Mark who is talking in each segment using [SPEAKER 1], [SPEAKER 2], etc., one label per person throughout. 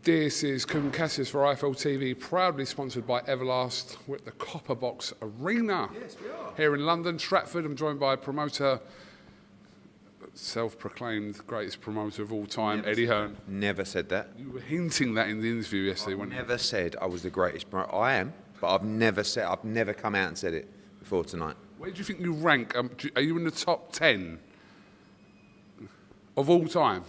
[SPEAKER 1] This is Kuhn Cassius for IFL TV, proudly sponsored by Everlast. We're at the Copper Box Arena.
[SPEAKER 2] Yes, we are.
[SPEAKER 1] Here in London, Stratford. I'm joined by promoter, self-proclaimed greatest promoter of all time, Eddie Hearn.
[SPEAKER 2] Never said that.
[SPEAKER 1] You were hinting that in the interview yesterday, weren't you?
[SPEAKER 2] Never said I was the greatest promoter. I am, but I've never come out and said it before tonight.
[SPEAKER 1] Where do you think you rank? Are you in the top 10 of all time?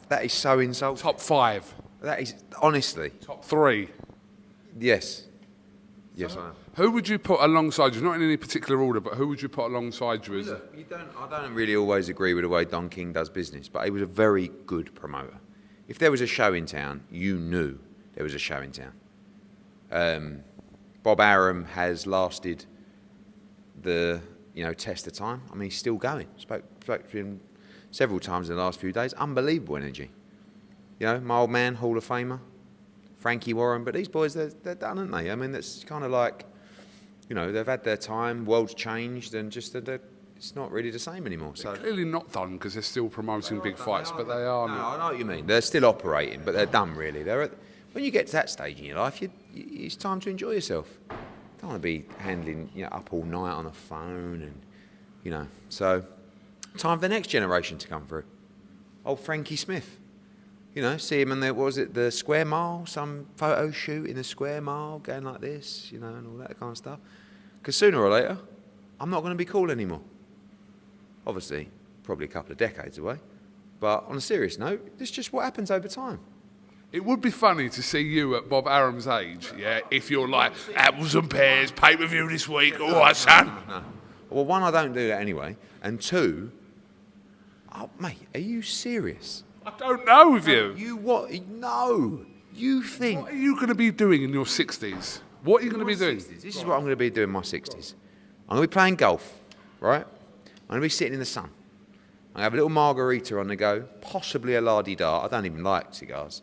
[SPEAKER 2] That is so insulting.
[SPEAKER 1] Top 5?
[SPEAKER 2] That is, honestly.
[SPEAKER 1] Top 3?
[SPEAKER 2] Yes. Yes, I am.
[SPEAKER 1] Who would you put alongside you? Not in any particular order, but who would you put alongside you?
[SPEAKER 2] Look, I don't really always agree with the way Don King does business, but he was a very good promoter. If there was a show in town, you knew there was a show in town. Bob Arum has lasted the test of time. I mean, he's still going. Spoke to him several times in the last few days. Unbelievable energy. My old man, Hall of Famer, Frankie Warren. But these boys, they're done, aren't they? I mean, that's kind of like, they've had their time. World's changed, and just it's not really the same anymore. So
[SPEAKER 1] they're clearly not done because they're still promoting big fights, but they are.
[SPEAKER 2] No, I know what you mean. They're still operating, but they're done really. When you get to that stage in your life, it's time to enjoy yourself. You don't want to be handling up all night on a phone, and So time for the next generation to come through. Old Frankie Smith. See him in the square mile, some photo shoot in the square mile, going like this, and all that kind of stuff. Because sooner or later, I'm not going to be cool anymore. Obviously, probably a couple of decades away. But on a serious note, it's just what happens over time.
[SPEAKER 1] It would be funny to see you at Bob Arum's age, if you're like, apples and pears, pay-per-view this week, all right, son.
[SPEAKER 2] No. Well, one, I don't do that anyway. And two, mate, are you serious?
[SPEAKER 1] I don't know with you.
[SPEAKER 2] You what? No. You think...
[SPEAKER 1] What are you going to be doing in your 60s? What are you going to be doing?
[SPEAKER 2] 60s. This is what I'm going to be doing in my 60s. I'm going to be playing golf, right? I'm going to be sitting in the sun. I'm going to have a little margarita on the go, possibly a la-di-da. I don't even like cigars.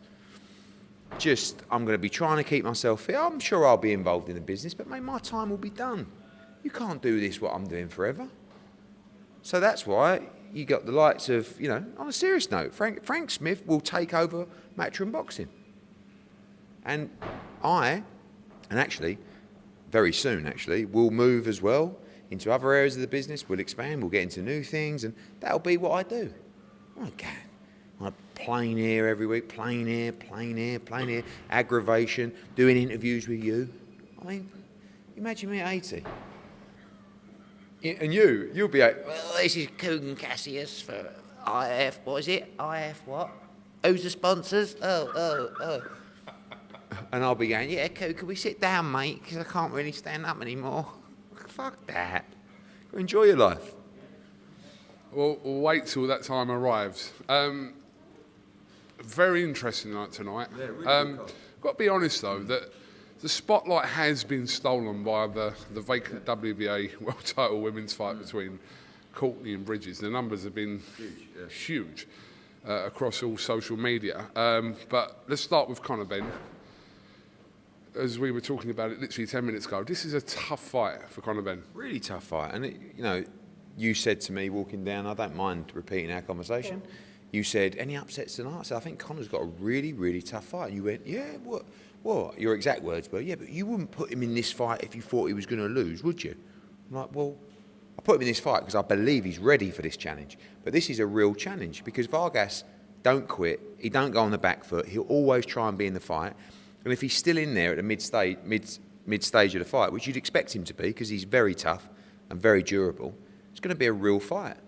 [SPEAKER 2] I'm going to be trying to keep myself fit. I'm sure I'll be involved in the business, but mate, my time will be done. You can't do this, what I'm doing, forever. So that's why you got the likes of, on a serious note, Frank Smith will take over Matchroom Boxing. And actually, very soon actually, we'll move as well into other areas of the business. We'll expand, we'll get into new things, and that'll be what I do. Okay. On a plane here every week, plane here, aggravation, doing interviews with you. I mean, imagine me at 80. And you'll be like, well, this is Kuhn Cassius for IF, what is it? IF what? Who's the sponsors? Oh. And I'll be going, yeah, can we sit down, mate? Because I can't really stand up anymore. Fuck that. Enjoy your life.
[SPEAKER 1] Well, we'll wait till that time arrives. Very interesting night tonight. Yeah, really got to be honest, though, that the spotlight has been stolen by the vacant WBA world title women's fight between Courtney and Bridges. The numbers have been huge across all social media. But let's start with Conor Benn. As we were talking about it literally 10 minutes ago, this is a tough fight for Conor Benn. Really tough fight. And, you said to me walking down, I don't mind repeating our conversation, you said, any upsets tonight? I said, I think Conor's got a really, really tough fight. And you went, yeah, what? Your exact words were, yeah, but you wouldn't put him in this fight if you thought he was going to lose, would you? I'm like, well, I put him in this fight because I believe he's ready for this challenge. But this is a real challenge because Vargas don't quit. He don't go on the back foot. He'll always try and be in the fight. And if he's still in there at the mid stage of the fight, which you'd expect him to be because he's very tough and very durable, it's going to be a real fight.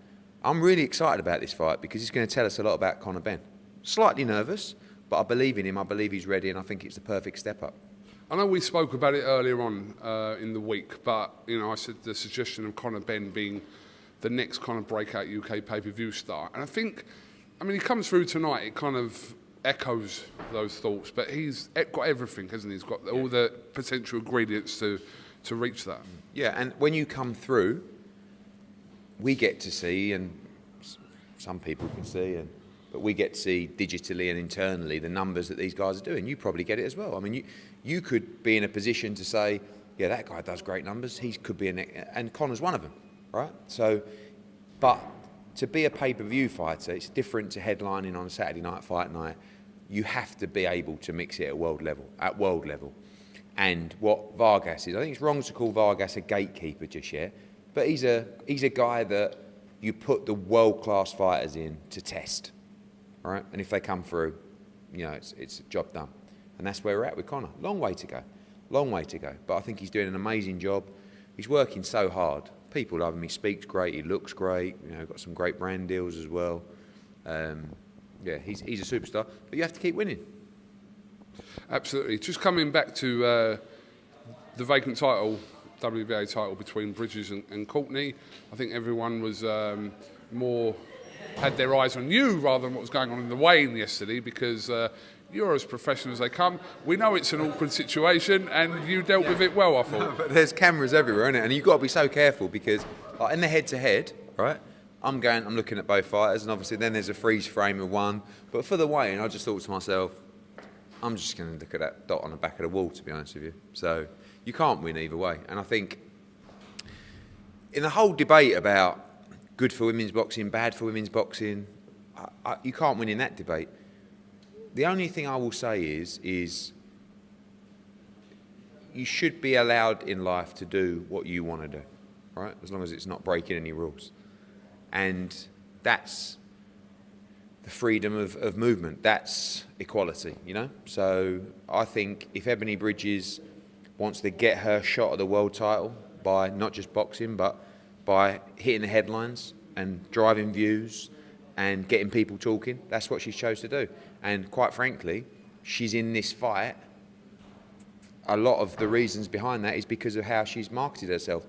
[SPEAKER 1] I'm really excited about this fight because it's going to tell us a lot about Conor Benn. Slightly nervous, but I believe in him. I believe he's ready, and I think it's the perfect step up. I know we spoke about it earlier on in the week, but I said the suggestion of Conor Benn being the next kind of breakout UK pay-per-view star, and I think, he comes through tonight. It kind of echoes those thoughts, but he's got everything, hasn't he? He's got all the potential ingredients to reach that.
[SPEAKER 2] Yeah, and when you come through, we get to see, and some people can see, but we get to see digitally and internally the numbers that these guys are doing. You probably get it as well. You could be in a position to say, yeah, that guy does great numbers. He could be and Conor's one of them, right? So, but to be a pay-per-view fighter, it's different to headlining on a Saturday night fight night you have to be able to mix it at world level. And what Vargas is, I think it's wrong to call Vargas a gatekeeper just yet, but he's a guy that you put the world-class fighters in to test, right? And if they come through, it's a job done. And that's where we're at with Conor. Long way to go. But I think he's doing an amazing job. He's working so hard. People love him. He speaks great. He looks great. Got some great brand deals as well. He's a superstar. But you have to keep winning.
[SPEAKER 1] Absolutely. Just coming back to the vacant title, WBA title between Bridges and Courtney, I think everyone was had their eyes on you rather than what was going on in the weigh-in yesterday, because you're as professional as they come. We know it's an awkward situation, and you dealt with it well, I thought.
[SPEAKER 2] But there's cameras everywhere, isn't it? And you've got to be so careful, because in the head-to-head, right, I'm looking at both fighters, and obviously then there's a freeze frame of one. But for the weigh-in, I just thought to myself, I'm just going to look at that dot on the back of the wall, to be honest with you. So you can't win either way. And I think in the whole debate about good for women's boxing, bad for women's boxing, you can't win in that debate. The only thing I will say is you should be allowed in life to do what you want to do, right? As long as it's not breaking any rules. And that's the freedom of movement. That's equality, So I think if Ebony Bridges wants to get her shot at the world title by not just boxing, but by hitting the headlines and driving views and getting people talking, that's what she's chose to do. And quite frankly, she's in this fight. A lot of the reasons behind that is because of how she's marketed herself.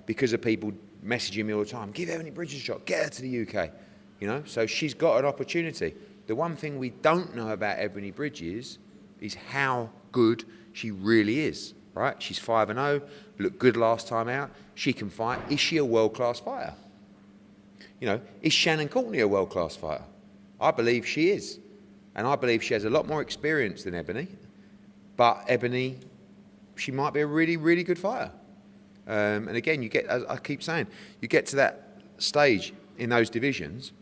[SPEAKER 2] Because of people messaging me all the time, give Ebony Bridges a shot, get her to the UK. So she's got an opportunity. The one thing we don't know about Ebony Bridges is how good she really is, right? She's 5-0, looked good last time out. She can fight. Is she a world-class fighter? Is Shannon Courtney a world-class fighter? I believe she is. And I believe she has a lot more experience than Ebony. But Ebony, she might be a really, really good fighter. And again, as I keep saying, you get to that stage in those divisions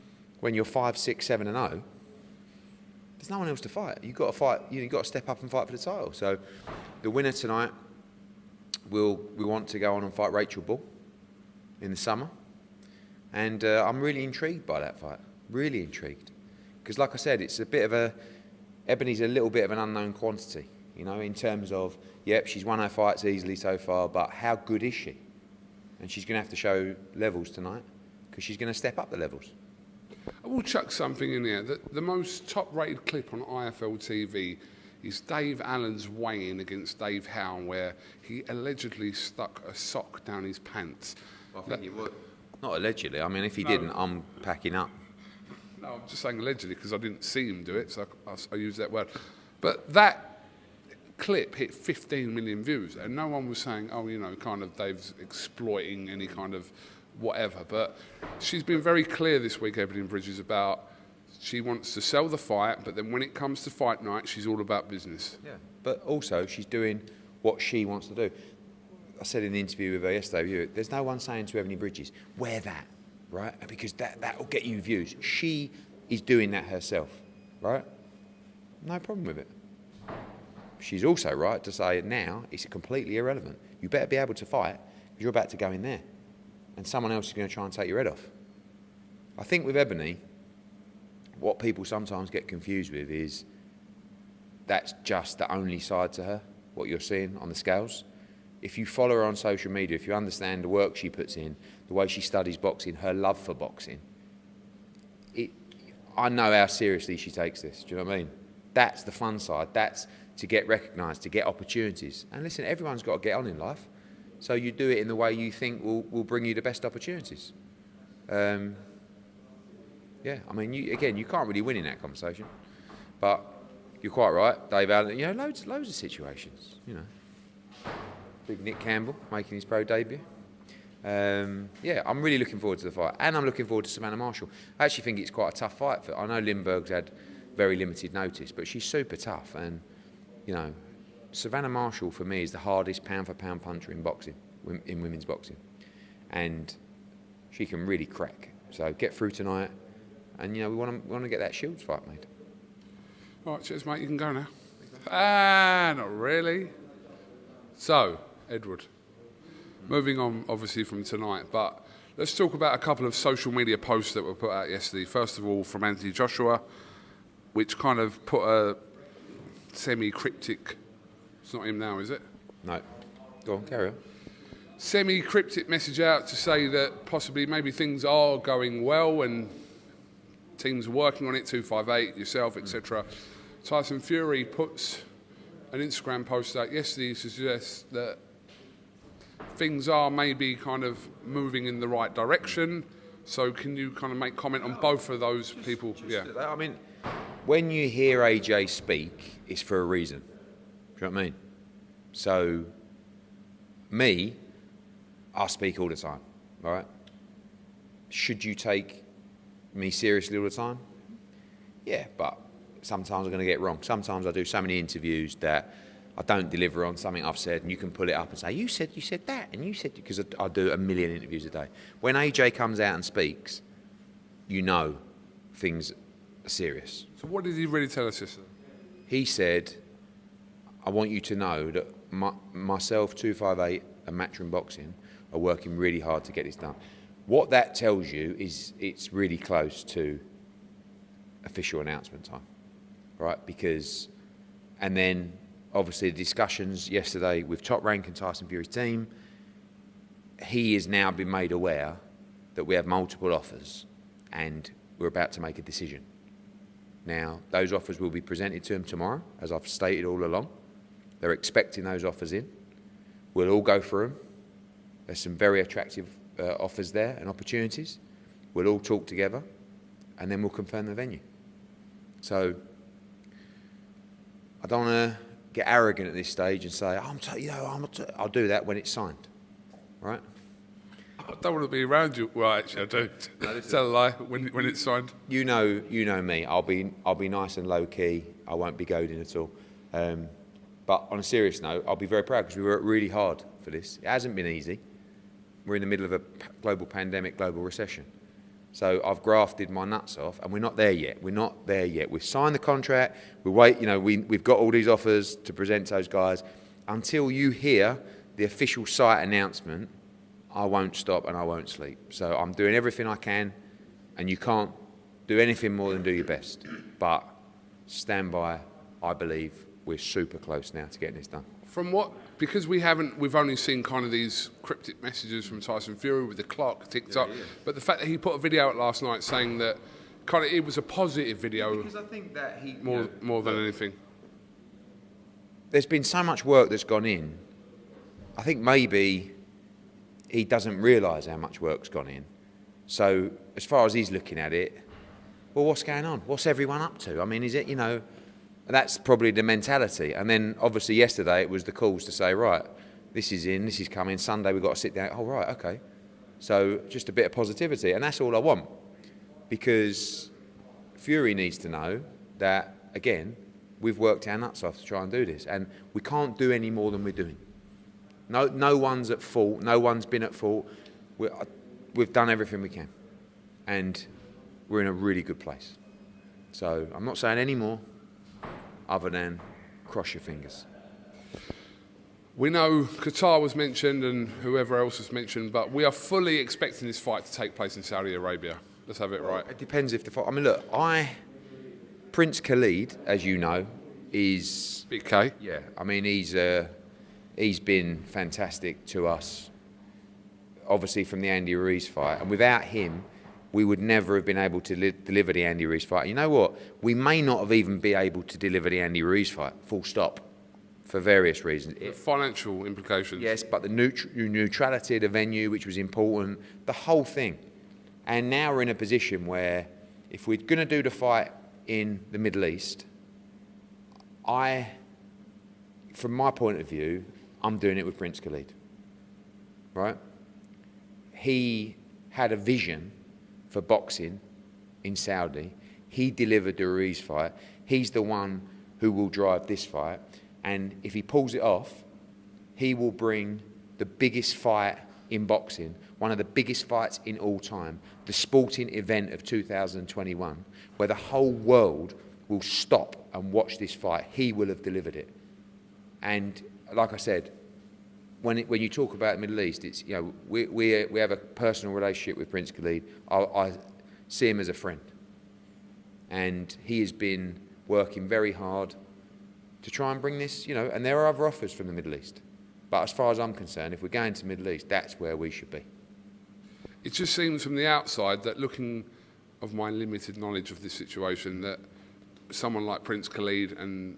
[SPEAKER 2] when you're 5, 6, 7 and 0. There's no one else to fight. You've got to fight. You've got to step up and fight for the title. So the winner tonight we want to go on and fight Rachel Bull in the summer. And I'm really intrigued by that fight. Really intrigued. Because like I said, Ebony's a little bit of an unknown quantity, in terms of, yep, she's won her fights easily so far, but how good is she? And she's going to have to show levels tonight, because she's going to step up the levels.
[SPEAKER 1] I will chuck something in there. The most top-rated clip on IFL TV is Dave Allen's weigh-in against Dave Howe, where he allegedly stuck a sock down his pants.
[SPEAKER 2] Well, I think he would. Not allegedly. I mean, if he didn't, I'm packing up.
[SPEAKER 1] No, I'm just saying allegedly because I didn't see him do it, so I use that word. But that clip hit 15 million views, and no one was saying, kind of Dave's exploiting any kind of whatever. But she's been very clear this week, Ebony Bridges, about she wants to sell the fight, but then when it comes to fight night, she's all about business. Yeah,
[SPEAKER 2] but also she's doing what she wants to do. I said in the interview with her yesterday, there's no one saying to Ebony Bridges, wear that, right? Because that will get you views. She is doing that herself, right? No problem with it. She's also right to say now it's completely irrelevant. You better be able to fight because you're about to go in there and someone else is going to try and take your head off. I think with Ebony, what people sometimes get confused with is that's just the only side to her, what you're seeing on the scales. If you follow her on social media, if you understand the work she puts in, the way she studies boxing, her love for boxing, I know how seriously she takes this. Do you know what I mean? That's the fun side. That's to get recognised, to get opportunities. And listen, everyone's got to get on in life. So you do it in the way you think will bring you the best opportunities. Yeah, I mean, you can't really win in that conversation. But you're quite right, Dave Allen. Loads of situations, Big Nick Campbell making his pro debut. Yeah, I'm really looking forward to the fight. And I'm looking forward to Savannah Marshall. I actually think it's quite a tough fight. I know Lindbergh's had very limited notice, but she's super tough. And, Savannah Marshall, for me, is the hardest pound-for-pound puncher in boxing, in women's boxing. And she can really crack. So get through tonight. And, we want to get that Shields fight made.
[SPEAKER 1] All right, cheers, mate. You can go now. Not really. So, Edward, moving on, obviously, from tonight, but let's talk about a couple of social media posts that were put out yesterday. First of all, from Anthony Joshua, which kind of put a semi-cryptic... It's not him now, is it?
[SPEAKER 2] No. Go on, carry on.
[SPEAKER 1] Semi-cryptic message out to say that possibly maybe things are going well and teams are working on it, 258, yourself, etc. Tyson Fury puts an Instagram post out yesterday to suggest that things are maybe kind of moving in the right direction. So can you kind of make comment on both of those people? Yeah.
[SPEAKER 2] I mean, when you hear AJ speak, it's for a reason. Do you know what I mean? So, me, I speak all the time, all right? Should you take me seriously all the time? Yeah, but sometimes I'm going to get it wrong. Sometimes I do so many interviews that I don't deliver on something I've said, and you can pull it up and say, you said that, and you said, because I do a million interviews a day. When AJ comes out and speaks, you know things are serious.
[SPEAKER 1] So what did he really tell us yesterday?
[SPEAKER 2] He said, I want you to know that myself, 258, and Matchroom Boxing are working really hard to get this done. What that tells you is it's really close to official announcement time, right? Because, and then obviously the discussions yesterday with Top Rank and Tyson Fury's team, he has now been made aware that we have multiple offers and we're about to make a decision. Now, those offers will be presented to him tomorrow, as I've stated all along. They're expecting those offers in. We'll all go through them. There's some very attractive offers there and opportunities. We'll all talk together, and then we'll confirm the venue. So I don't want to get arrogant at this stage and say, I'll do that when it's signed, right?
[SPEAKER 1] I don't want to be around you. Well, actually, I do. No, tell a lie when it's signed.
[SPEAKER 2] You know me. I'll be nice and low key. I won't be goading at all. But on a serious note, I'll be very proud because we worked really hard for this. It hasn't been easy. We're in the middle of a global pandemic, global recession. So I've grafted my nuts off, and we're not there yet. We've signed the contract. We wait. We've got all these offers to present to those guys. Until you hear the official site announcement, I won't stop and I won't sleep. So I'm doing everything I can, and you can't do anything more than do your best. But stand by. I believe we're super close now to getting this done.
[SPEAKER 1] From what, because we've only seen kind of these cryptic messages from Tyson Fury with the clock, TikTok, but the fact that he put a video out last night saying that kind of it was a positive video.
[SPEAKER 2] Because I think that he
[SPEAKER 1] more than anything.
[SPEAKER 2] There's been so much work that's gone in. I think maybe he doesn't realise how much work's gone in. So as far as he's looking at it, well, what's going on? What's everyone up to? I mean, is it, that's probably the mentality. And then obviously yesterday it was the calls to say, right, this is in, this is coming, Sunday we've got to sit down. Oh, right, okay. So just a bit of positivity. And that's all I want. Because Fury needs to know that, again, we've worked our nuts off to try and do this. And we can't do any more than we're doing. No one's at fault. No one's been at fault. We've done everything we can. And we're in a really good place. So I'm not saying any more other than cross your fingers.
[SPEAKER 1] We know Qatar was mentioned and whoever else was mentioned, but we are fully expecting this fight to take place in Saudi Arabia. Let's have it right.
[SPEAKER 2] It depends if the fight... I mean, look, Prince Khalid, as you know, is...
[SPEAKER 1] Big K.
[SPEAKER 2] Yeah, I mean, he's been fantastic to us, obviously from the Andy Ruiz fight. And without him, we would never have been able to deliver the Andy Ruiz fight. You know what? We may not have even been able to deliver the Andy Ruiz fight, full stop, for various reasons.
[SPEAKER 1] Financial implications.
[SPEAKER 2] Yes, but the neutrality of the venue, which was important, the whole thing. And now we're in a position where if we're going to do the fight in the Middle East, from my point of view, I'm doing it with Prince Khalid, right? He had a vision for boxing in Saudi. He delivered the Ruiz fight. He's the one who will drive this fight. And if he pulls it off, he will bring the biggest fight in boxing, one of the biggest fights in all time, the sporting event of 2021, where the whole world will stop and watch this fight, he will have delivered it. And like I said, when you talk about the Middle East, it's, you know, we have a personal relationship with Prince Khalid. I see him as a friend, and he has been working very hard to try and bring this, you know, and there are other offers from the Middle East. But as far as I'm concerned, if we're going to the Middle East, that's where we should be.
[SPEAKER 1] It just seems from the outside that, looking of my limited knowledge of this situation, that someone like Prince Khalid and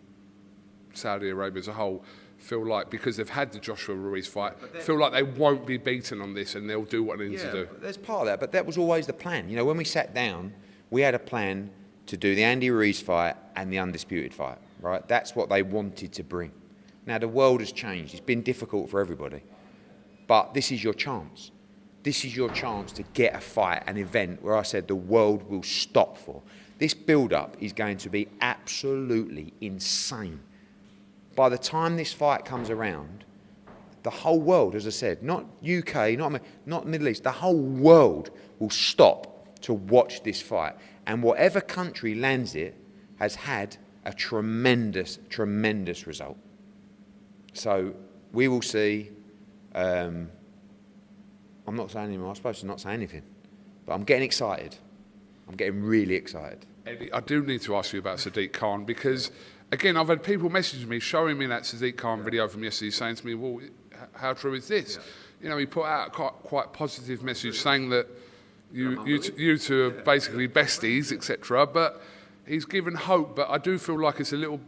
[SPEAKER 1] Saudi Arabia as a whole feel like, because they've had the Joshua Ruiz fight, feel like they won't be beaten on this and they'll do what they need to do.
[SPEAKER 2] There's part of that, but that was always the plan. You know, when we sat down, we had a plan to do the Andy Ruiz fight and the Undisputed fight, right? That's what they wanted to bring. Now, the world has changed. It's been difficult for everybody. But this is your chance. This is your chance to get a fight, an event where I said the world will stop for. This build-up is going to be absolutely insane. By the time this fight comes around, the whole world, as I said, not UK, not Middle East, the whole world will stop to watch this fight. And whatever country lands it has had a tremendous, tremendous result. So we will see. I'm not saying anymore. I'm supposed to not say anything. But I'm getting excited. I'm getting really excited.
[SPEAKER 1] Eddie, I do need to ask you about Sadiq Khan because, again, I've had people message me, showing me that Sadiq Khan video from yesterday, saying to me, well, how true is this? You know, he put out a quite positive message saying that you two are basically besties, etc. But he's given hope, but I do feel like it's a little,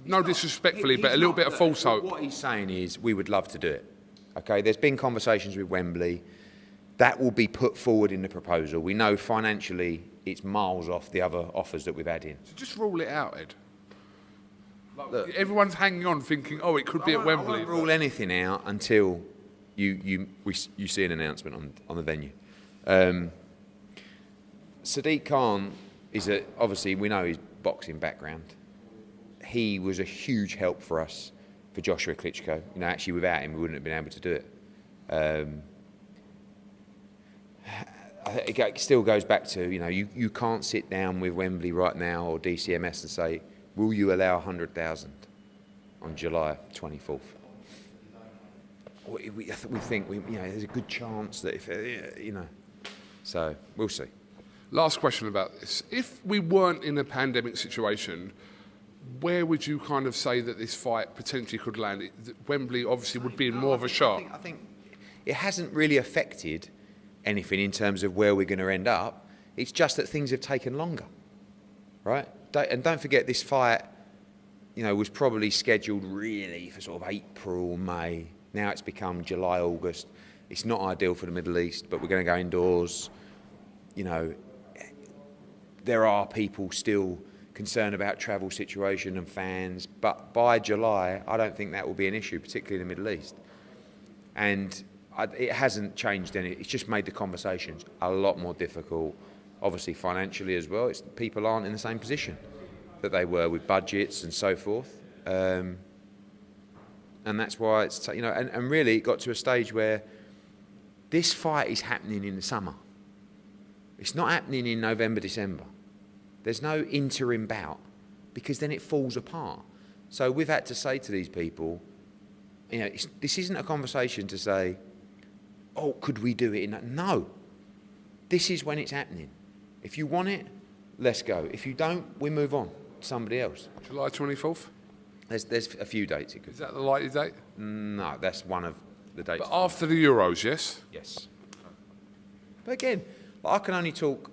[SPEAKER 1] no disrespectfully, but a little bit of false hope.
[SPEAKER 2] What he's saying is we would love to do it. Okay, there's been conversations with Wembley. That will be put forward in the proposal. We know financially it's miles off the other offers that we've had in.
[SPEAKER 1] So just rule it out, Ed. Look, everyone's hanging on thinking, oh, it could be at Wembley.
[SPEAKER 2] I won't rule anything out until you see an announcement on the venue. Sadiq Khan is obviously, we know his boxing background. He was a huge help for us, for Joshua Klitschko. You know, actually without him we wouldn't have been able to do it. It still goes back to, you know, you can't sit down with Wembley right now or DCMS and say, will you allow 100,000 on July 24th? We think, you know, there's a good chance that if, you know, so we'll see.
[SPEAKER 1] Last question about this. If we weren't in a pandemic situation, where would you kind of say that this fight potentially could land? Wembley obviously would be in more of a shot.
[SPEAKER 2] I think it hasn't really affected anything in terms of where we're going to end up. It's just that things have taken longer, right? And don't forget, this fight, you know, was probably scheduled really for sort of April, May. Now it's become July, August. It's not ideal for the Middle East, but we're going to go indoors. You know, there are people still concerned about travel situation and fans, but by July, I don't think that will be an issue, particularly in the Middle East. And it hasn't changed any. It's just made the conversations a lot more difficult, obviously financially as well. People aren't in the same position that they were with budgets and so forth. And that's why it's, you know, and really it got to a stage where this fight is happening in the summer. It's not happening in November, December. There's no interim bout because then it falls apart. So we've had to say to these people, you know, this isn't a conversation to say, oh, could we do it in that? No. This is when it's happening. If you want it, let's go. If you don't, we move on to somebody else.
[SPEAKER 1] July 24th?
[SPEAKER 2] There's a few dates.
[SPEAKER 1] Is that the likely date?
[SPEAKER 2] No, that's one of the dates.
[SPEAKER 1] But after the Euros, yes?
[SPEAKER 2] Yes. But again, I can only talk,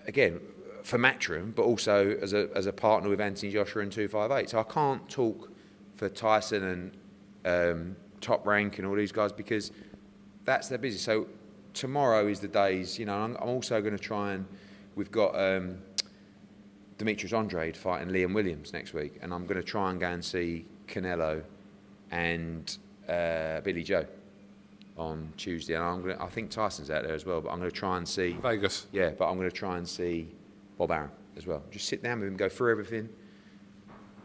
[SPEAKER 2] again, for Matchroom, but also as a partner with Anthony Joshua and 258. So I can't talk for Tyson and Top Rank and all these guys because that's their business. So tomorrow is the days, you know, I'm also going to try and, we've got Demetrius Andrade fighting Liam Williams next week, and I'm going to try and go and see Canelo and Billy Joe on Tuesday. And I think Tyson's out there as well, but I'm going to try and see...
[SPEAKER 1] Vegas.
[SPEAKER 2] Yeah, but I'm going to try and see Bob Arum as well. Just sit down with him, go through everything.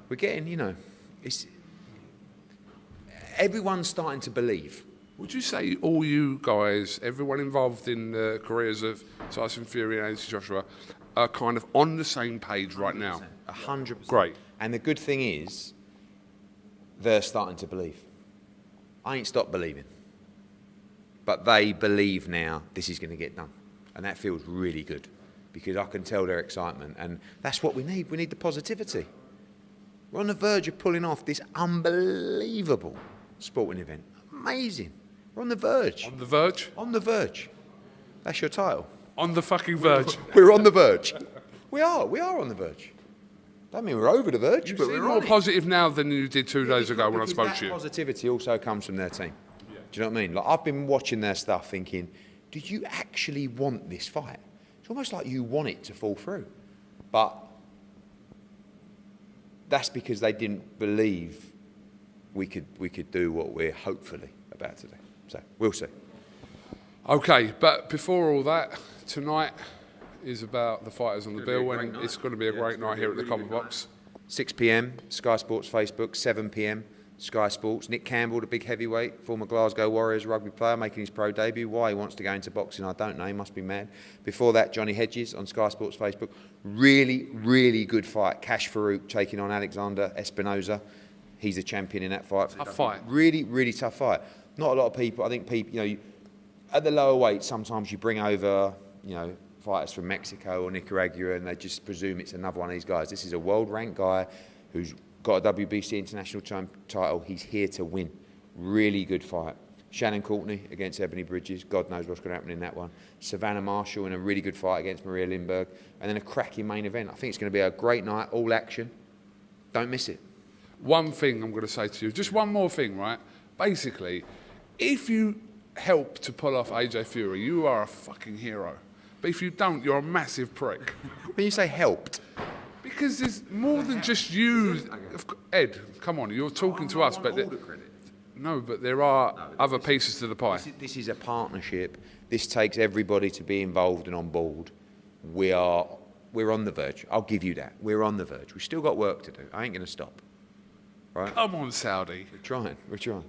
[SPEAKER 2] We're getting, you know, everyone's starting to believe.
[SPEAKER 1] Would you say all you guys, everyone involved in the careers of Tyson Fury and Anthony Joshua, are kind of on the same page right now.
[SPEAKER 2] 100%.
[SPEAKER 1] Great.
[SPEAKER 2] And the good thing is, they're starting to believe. I ain't stopped believing. But they believe now this is going to get done. And that feels really good because I can tell their excitement. And that's what we need. We need the positivity. We're on the verge of pulling off this unbelievable sporting event. Amazing. We're on the verge.
[SPEAKER 1] On the verge?
[SPEAKER 2] On the verge. That's your title.
[SPEAKER 1] On the fucking verge.
[SPEAKER 2] We're on the verge. We are on the verge. Don't mean we're over the verge,
[SPEAKER 1] You
[SPEAKER 2] but
[SPEAKER 1] seem
[SPEAKER 2] we're
[SPEAKER 1] more
[SPEAKER 2] on it.
[SPEAKER 1] positive now than you did 2 days ago when I spoke to you.
[SPEAKER 2] That positivity also comes from their team. Yeah. Do you know what I mean? Like, I've been watching their stuff thinking, did you actually want this fight? It's almost like you want it to fall through. But that's because they didn't believe we could do what we're hopefully about to do. So we'll see.
[SPEAKER 1] Okay, but before all that, tonight is about the fighters on the bill, and it's going to be a great night here at the Copper Box.
[SPEAKER 2] 6 p.m, Sky Sports Facebook, 7 p.m, Sky Sports. Nick Campbell, the big heavyweight, former Glasgow Warriors rugby player, making his pro debut. Why he wants to go into boxing, I don't know. He must be mad. Before that, Johnny Hedges on Sky Sports Facebook. Really, really good fight. Cash Farouk taking on Alexander Espinoza. He's the champion in that fight.
[SPEAKER 1] Tough fight.
[SPEAKER 2] Really, really tough fight. Not a lot of people. I think people, at the lower weight, sometimes you bring over, fighters from Mexico or Nicaragua, and they just presume it's another one of these guys. This is a world-ranked guy who's got a WBC international title. He's here to win. Really good fight. Shannon Courtney against Ebony Bridges. God knows what's going to happen in that one. Savannah Marshall in a really good fight against Maria Lindbergh. And then a cracking main event. I think it's going to be a great night, all action. Don't miss it.
[SPEAKER 1] One thing I'm going to say to you, just one more thing, right? Basically, if you help to pull off AJ Fury, you are a fucking hero. But if you don't, you're a massive prick.
[SPEAKER 2] When you say helped,
[SPEAKER 1] because there's more than just you. Ed, come on, you're talking to us, but no, but there are other pieces to the pie.
[SPEAKER 2] This is a partnership. This takes everybody to be involved and on board. We're on the verge. I'll give you that. We're on the verge. We've still got work to do. I ain't going to stop. Right?
[SPEAKER 1] Come on, Saudi.
[SPEAKER 2] We're trying.